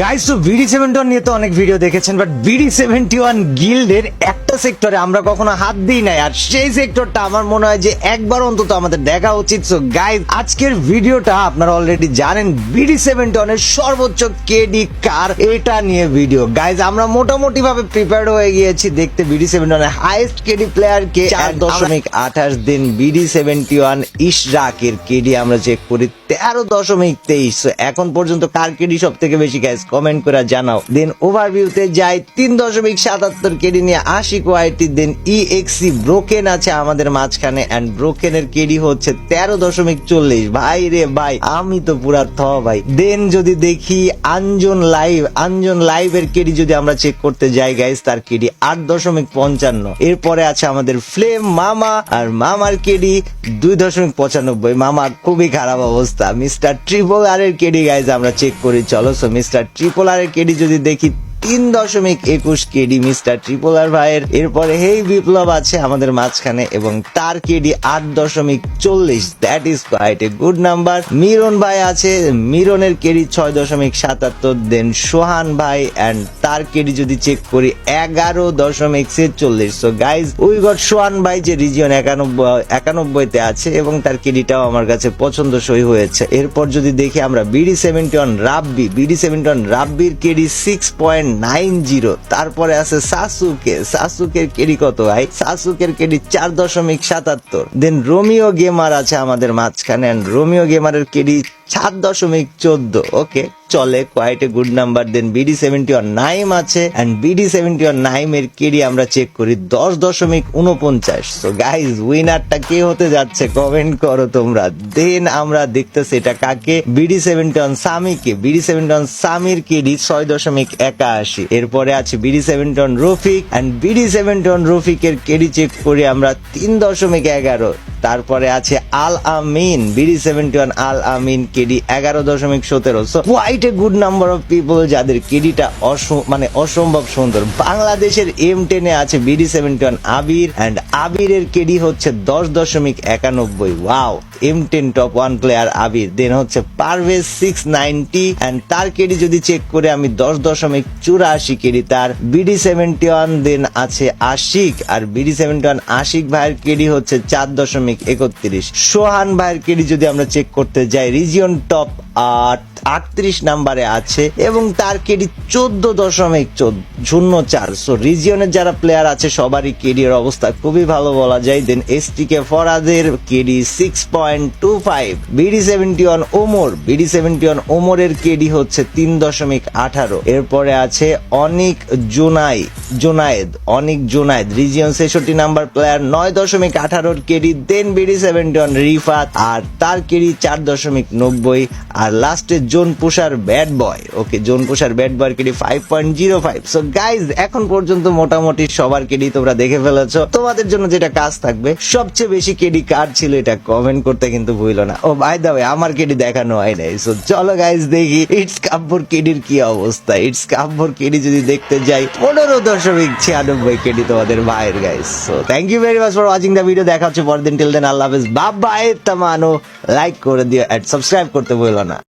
Guys তো BD71 নিয়ে তো অনেক ভিডিও দেখেছেন, বাট BD71 গিল্ডের একটা সেক্টরে আমরা কখনো হাত দিই নাই, আর সেই সেক্টরটা আমার মনে হয় যে একবার অন্তত আমাদের দেখা উচিত। সো গাইস, আজকের ভিডিওটা আপনারা অলরেডি জানেন BD71 এর সর্বোচ্চ কেডি কার, এটা নিয়ে ভিডিও। গাইস, আমরা মোটামুটি ভাবে প্রিপেয়ার্ড হয়ে গিয়েছি দেখতে BD71 এর হাইয়েস্ট কেডি প্লেয়ার কে। 4.28 দিন BD71 ইশরাকের কেডি আমরা চেক করি 13.23। সো এখন পর্যন্ত কার কেডি সব থেকে বেশি, গাইস কমেন্ট করে জানাও। দেন ওভারভিউতে যাই 3.77 কেডি নিয়ে আশিক ওয়াইটি। দেন EXE ব্রোকেন আছে আমাদের মাঝখানে, এন্ড ব্রোকেনের কেডি হচ্ছে 13.40। ভাই রে ভাই, আমি তো পুরা ভাই। দেন যদি দেখি আঞ্জন লাইভের কেডি যদি আমরা চেক করতে যাই গাইস, তার কেডি 8.55। এরপরে আছে আমাদের ফ্লেম মামা, আর মামার কেডি 2.95। মামা খুবই খারাপ অবস্থা। মিস্টার ট্রিপল আর এর কেডি গাইজ আমরা চেক করি, চলো। সো মিস্টার ট্রিপল আর এর কেডি যদি দেখি 3.21 কেডি মিস্টার ট্রিপল আর ভাইয়ের। এরপরে হেই বিপ্লব আছে আমাদের মাঝখানে এবং তার KD 8.40। That is quite a good number. Miron ভাই আছে, মিরনের কেডি 6.77। দেন সোহান ভাই এন্ড তার কেডি যদি চেক করি 11.46। সো গাইজ, উই গট সোহান ভাই যে রিজিয়ন 91 তে আছে এবং তার কেডিটাও আমার কাছে পছন্দসই হয়েছে। এরপর যদি দেখি আমরা BD71 রাব্বির কেডি 6.90। তারপরে আছে সাসুকের কেডি কত ভাই? সাসুকের কেডি 4.77। দেন রোমিও গেমার আছে আমাদের মাঝখানে, এন্ড রোমিও গেমারের কেডি 7.14। ওকে, চলে, quite a good number. Then BD71 Naim আছে, এন্ড BD71 নাইমের কেডি আমরা চেক করি 10.49। সো গাইজ, উইনারটা কে হতে যাচ্ছে কমেন্ট করো তোমরা। দেন আমরা দেখতেছি এটা কাকে, BD71 সামিকে। BD71 Samir KD 6.81। এরপরে আছে BD71 রফিক, এন্ড BD71 রফিকের কেডি চেক করি আমরা 3.11। তারপরে আছে Al Amin, BD71 Al Amin KD 11.17। So quite a good number of people যাদের কেডিটা অসম্ভব সুন্দর। বাংলাদেশের M10 এ আছে BD71 আবির, এন্ড আবিরের কেডি হচ্ছে 10.91। ওয়াও, M10 টপ 1 প্লেয়ার আবির। দেন হচ্ছে পারভেজ 690, এন্ড তার কেডি যদি চেক করে আমি 10.84 কেডি তার। BD71 দেন আছে আশিক, আর BD71 আশিক ভাইয়ের কেডি হচ্ছে 4.31। সোহান ভাইয়ের কেডি যদি আমরা চেক করতে যাই রিজিয়ন টপ 38 নাম্বারে আছে এবং তার কেডি 14.04। সো রিজিয়নের যারা প্লেয়ার আছে সবারই কেডি এর অবস্থা খুবই ভালো বলা যায়। দেন STK ফরাদের কেডি 6.25। BD71 ওমরের কেডি হচ্ছে 3.18। এরপরে আছে Anik Junayed region 66 number player 9.18 KD. Then BD71 Rifat, আর তার কেডি 4.90। আর লাস্টে জোনপুষার ব্যাড বয়। ওকে, জোনপুষার ব্যাড বয়ের কেডি 5.05। সো গাইজ, এখন পর্যন্ত মোটামুটি সবার কেডি তোমরা দেখে ফেলেছো। তোমাদের জন্য যেটা কাজ থাকবে, সবচেয়ে বেশি কেডি কার ছিল এটা কমেন্ট করতে কিন্তু ভুলো না। ও বাই দ্য ওয়ে, আমার কেডি দেখানো হয় নাই। সো চলো গাইজ দেখি ইটস কাব্বর কেডির কি অবস্থা। ইটস কাব্বর কেডি যদি দেখতে যাই 15.96 কেডি তোমাদের ভাইয়ের guys. So thank you very much for watching the video. দেখা হচ্ছে পরের দিন। টিল দেন আল্লাহ হাফেজ, বাই বাই। তামানো লাইক করে দিও, এন্ড সাবস্ক্রাইব করতে ভুলো না।